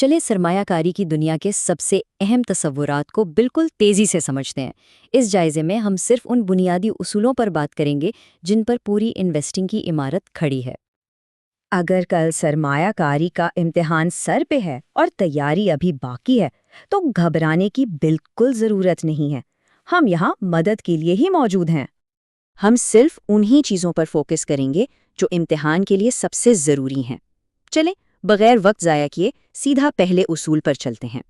चले सरमाया कारी की दुनिया के सबसे अहम तस्वुरात को बिल्कुल तेज़ी से समझते हैं। इस जायज़े में हम सिर्फ उन बुनियादी उसूलों पर बात करेंगे जिन पर पूरी इन्वेस्टिंग की इमारत खड़ी है। अगर कल सरमायाकारी का इम्तिहान सर पे है और तैयारी अभी बाकी है, तो घबराने की बिल्कुल ज़रूरत नहीं है। हम यहाँ मदद के लिए ही मौजूद हैं। हम सिर्फ उन्हीं चीज़ों पर फोकस करेंगे जो इम्तिहान के लिए सबसे ज़रूरी हैं। चलें, बगैर वक्त ज़ाया किए सीधा पहले उसूल पर चलते हैं।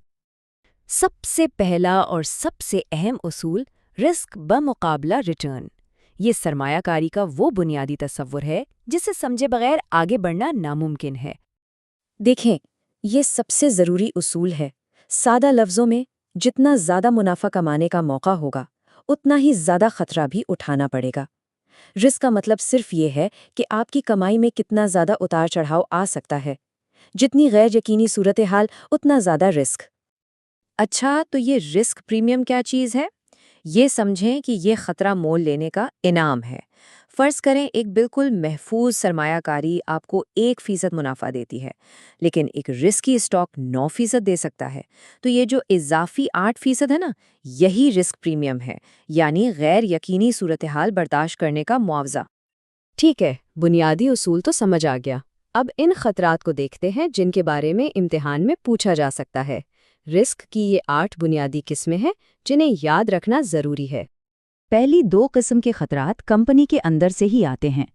सबसे पहला और सबसे अहम उसूल रिस्क बमुकाबला रिटर्न। ये सरमायाकारी का वो बुनियादी तस्वुर है जिसे समझे बगैर आगे बढ़ना नामुमकिन है। देखें, ये सबसे ज़रूरी उसूल है। सादा लफ्ज़ों में, जितना ज़्यादा मुनाफा कमाने का मौका होगा उतना ही ज़्यादा खतरा भी उठाना पड़ेगा। रिस्क का मतलब सिर्फ ये है कि आपकी कमाई में कितना ज़्यादा उतार चढ़ाव आ सकता है। जितनी गैर यकीनी सूरत हाल उतना ज़्यादा रिस्क। अच्छा, तो ये रिस्क प्रीमियम क्या चीज़ है? ये समझें कि ये खतरा मोल लेने का इनाम है। फ़र्ज़ करें एक बिल्कुल महफूज सरमायाकारी आपको 1% मुनाफा देती है, लेकिन एक रिस्की स्टॉक 9% दे सकता है। तो ये जो इजाफी 8% है ना, यही रिस्क प्रीमियम है, यानी गैर यकीनी सूरत हाल बर्दाश्त करने का मुआवजा। ठीक है, बुनियादी उसूल तो समझ आ गया। अब इन खतरात को देखते हैं जिनके बारे में इम्तिहान में पूछा जा सकता है। रिस्क की ये 8 बुनियादी किस्में हैं जिन्हें याद रखना ज़रूरी है। पहली 2 किस्म के खतरात कंपनी के अंदर से ही आते हैं।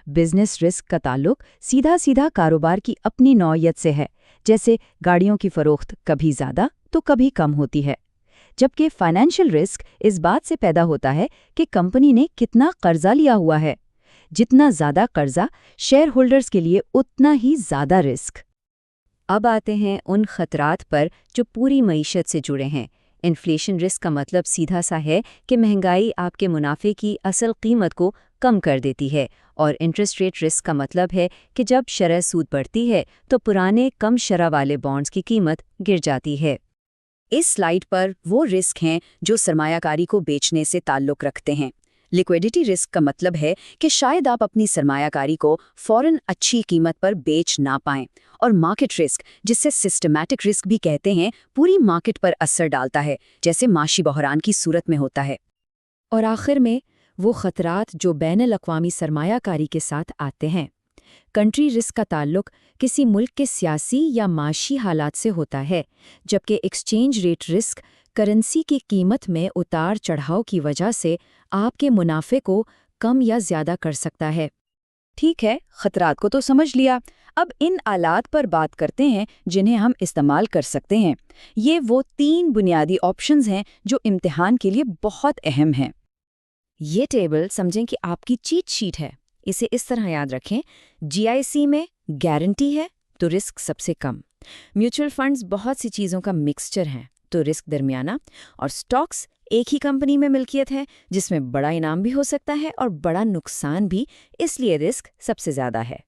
बिजनेस रिस्क का ताल्लुक सीधा सीधा कारोबार की अपनी नौइयत से है, जैसे गाड़ियों की फरोख्त कभी ज़्यादा तो कभी कम होती है। जबकि फाइनेंशियल रिस्क इस बात से पैदा होता है कि कंपनी ने कितना कर्जा लिया हुआ है। जितना ज़्यादा कर्जा, शेयर होल्डर्स के लिए उतना ही ज़्यादा रिस्क। अब आते हैं उन खतरात पर जो पूरी मईशत से जुड़े हैं। इन्फ्लेशन रिस्क का मतलब सीधा सा है कि महंगाई आपके मुनाफे की असल कीमत को कम कर देती है, और इंटरेस्ट रेट रिस्क का मतलब है कि जब शरह सूद बढ़ती है तो पुराने कम शरह वाले बॉन्ड्स की कीमत गिर जाती है। इस स्लाइड पर वो रिस्क हैं जो सरमायाकारी को बेचने से ताल्लुक़ रखते हैं। लिक्विडिटी रिस्क का मतलब है कि शायद आप अपनी सरमायाकारी को फ़ौरन अच्छी कीमत पर बेच ना पाएं। और मार्केट रिस्क, जिससे सिस्टमैटिक रिस्क भी कहते हैं, पूरी मार्केट पर असर डालता है, जैसे माशी बहरान की सूरत में होता है। और आखिर में वो खतरात जो बैनुल-अक़वामी सरमायाकारी के साथ आते हैं। कंट्री रिस्क का ताल्लुक किसी मुल्क के सियासी या माशी हालात से होता है, जबकि एक्सचेंज रेट रिस्क करेंसी की कीमत में उतार चढ़ाव की वजह से आपके मुनाफे को कम या ज़्यादा कर सकता है। ठीक है, खतरात को तो समझ लिया। अब इन आलात पर बात करते हैं जिन्हें हम इस्तेमाल कर सकते हैं। ये वो 3 बुनियादी ऑप्शंस हैं जो इम्तिहान के लिए बहुत अहम हैं। ये टेबल समझें कि आपकी चीट शीट है। इसे इस तरह याद रखें। जीआईसी में गारंटी है तो रिस्क सबसे कम। म्यूचुअल फंड्स बहुत सी चीज़ों का मिक्सचर हैं तो रिस्क दरमियाना। और स्टॉक्स एक ही कंपनी में मिल्कियत है जिसमें बड़ा इनाम भी हो सकता है और बड़ा नुकसान भी, इसलिए रिस्क सबसे ज़्यादा है।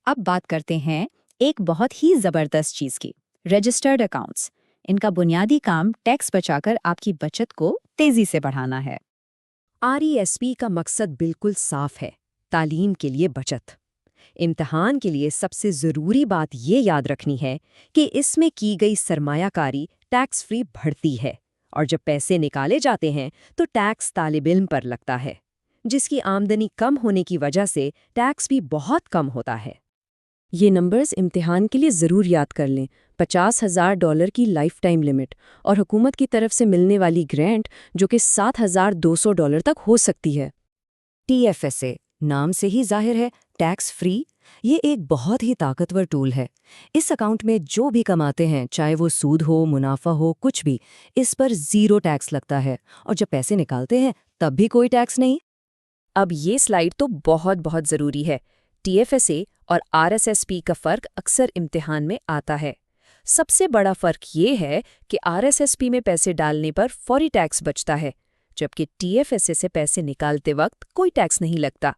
अब बात करते हैं एक बहुत ही ज़बरदस्त चीज़ की, रजिस्टर्ड अकाउंट्स। इनका बुनियादी काम टैक्स बचाकर आपकी बचत को तेज़ी से बढ़ाना है। आरईएसपी का मकसद बिल्कुल साफ है, तालीम के लिए बचत। इम्तिहान के लिए सबसे ज़रूरी बात ये याद रखनी है कि इसमें की गई सरमायाकारी टैक्स फ्री बढ़ती है, और जब पैसे निकाले जाते हैं तो टैक्स तालिब इल्म पर लगता है, जिसकी आमदनी कम होने की वजह से टैक्स भी बहुत कम होता है। ये नंबर्स इम्तिहान के लिए ज़रूर याद कर लें। $50,000 की लाइफ टाइम लिमिट और हुकूमत की तरफ से मिलने वाली ग्रांट जो कि $7,200 तक हो सकती है। TFSA नाम से ही जाहिर है, टैक्स फ्री। ये एक बहुत ही ताकतवर टूल है। इस अकाउंट में जो भी कमाते हैं, चाहे वो सूद हो, मुनाफा हो, कुछ भी, इस पर 0 टैक्स लगता है, और जब पैसे निकालते हैं तब भी कोई टैक्स नहीं। अब ये स्लाइड तो बहुत बहुत ज़रूरी है। TFSA और RSSP का फ़र्क अक्सर इम्तिहान में आता है। सबसे बड़ा फ़र्क ये है कि RSSP में पैसे डालने पर फौरी टैक्स बचता है, जबकि TFSA से पैसे निकालते वक्त कोई टैक्स नहीं लगता।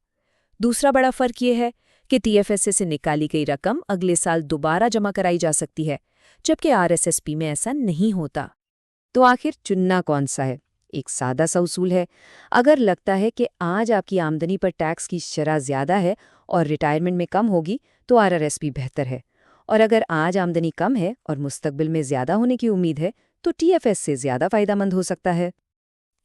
दूसरा बड़ा फ़र्क ये है कि TFSA से निकाली गई रकम अगले साल दोबारा जमा कराई जा सकती है, जबकि RSSP में ऐसा नहीं होता। तो आखिर चुनना कौन सा है? एक सादा सा उसूल है। अगर लगता है कि आज आपकी आमदनी पर टैक्स की शरह ज़्यादा है और रिटायरमेंट में कम होगी, तो RRSP बेहतर है। اور اگر آج آمدنی کم ہے اور مستقبل میں زیادہ ہونے کی امید ہے تو ٹی ایف ایس سے زیادہ فائدہ مند ہو سکتا ہے۔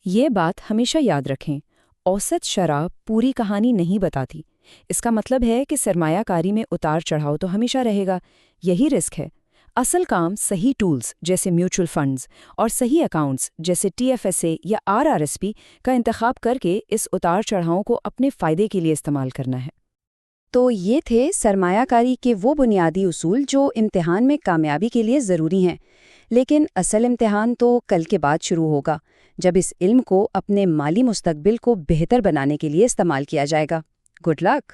یہ بات ہمیشہ یاد رکھیں، اوسط شرح پوری کہانی نہیں بتاتی۔ اس کا مطلب ہے کہ سرمایہ کاری میں اتار چڑھاؤ تو ہمیشہ رہے گا، یہی رسک ہے۔ اصل کام صحیح ٹولز جیسے میوچل فنڈز اور صحیح اکاؤنٹس جیسے ٹی ایف ایس اے یا آر آر ایس پی کا انتخاب کر کے اس اتار چڑھاؤ کو اپنے فائدے کے لیے استعمال کرنا ہے۔ تو یہ تھے سرمایہ کاری کے وہ بنیادی اصول جو امتحان میں کامیابی کے لیے ضروری ہیں، لیکن اصل امتحان تو کل کے بعد شروع ہوگا، جب اس علم کو اپنے مالی مستقبل کو بہتر بنانے کے لیے استعمال کیا جائے گا۔ Good luck!